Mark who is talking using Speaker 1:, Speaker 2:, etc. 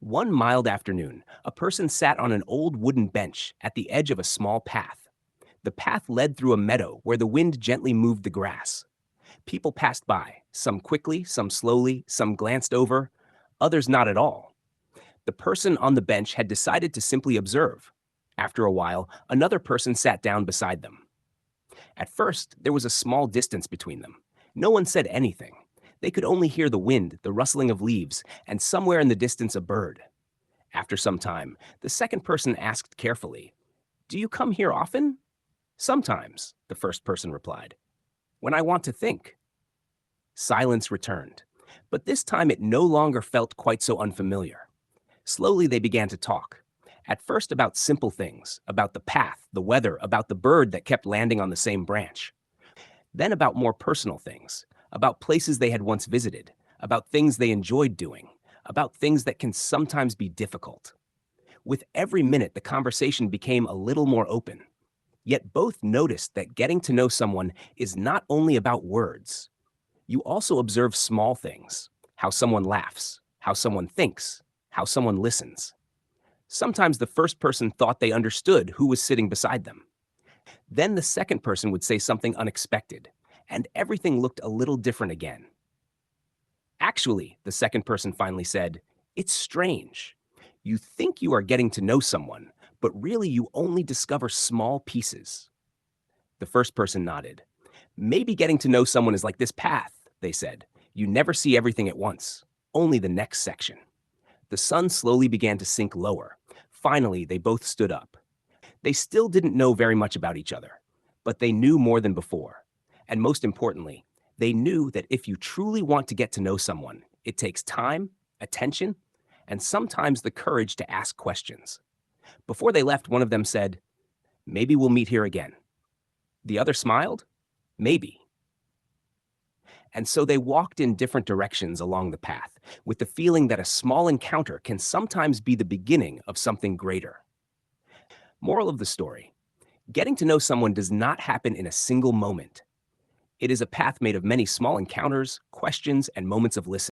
Speaker 1: One mild afternoon, a person sat on an old wooden bench at the edge of a small path. The path led through a meadow where the wind gently moved the grass. People passed by, some quickly, some slowly, some glanced over, others not at all. The person on the bench had decided to simply observe. After a while, another person sat down beside them. At first, there was a small distance between them. No one said anything. They could only hear the wind, the rustling of leaves, and somewhere in the distance a bird. After some time, the second person asked carefully, "Do you come here often?" "Sometimes," the first person replied. "When I want to think." Silence returned, but this time it no longer felt quite so unfamiliar. Slowly they began to talk. At first about simple things, about the path, the weather, about the bird that kept landing on the same branch. Then about more personal things, about places they had once visited, about things they enjoyed doing, about things that can sometimes be difficult. With every minute, the conversation became a little more open. Yet both noticed that getting to know someone is not only about words. You also observe small things, how someone laughs, how someone thinks, how someone listens. Sometimes the first person thought they understood who was sitting beside them. Then the second person would say something unexpected, and everything looked a little different again. "Actually," the second person finally said, "it's strange. You think you are getting to know someone, but really you only discover small pieces." The first person nodded. "Maybe getting to know someone is like this path," they said. "You never see everything at once, only the next section." The sun slowly began to sink lower. Finally, they both stood up. They still didn't know very much about each other, but they knew more than before. And most importantly, they knew that if you truly want to get to know someone, it takes time, attention, and sometimes the courage to ask questions. Before they left, one of them said, "Maybe we'll meet here again." The other smiled, "Maybe." And so they walked in different directions along the path, with the feeling that a small encounter can sometimes be the beginning of something greater. Moral of the story: getting to know someone does not happen in a single moment. It is a path made of many small encounters, questions, and moments of listening.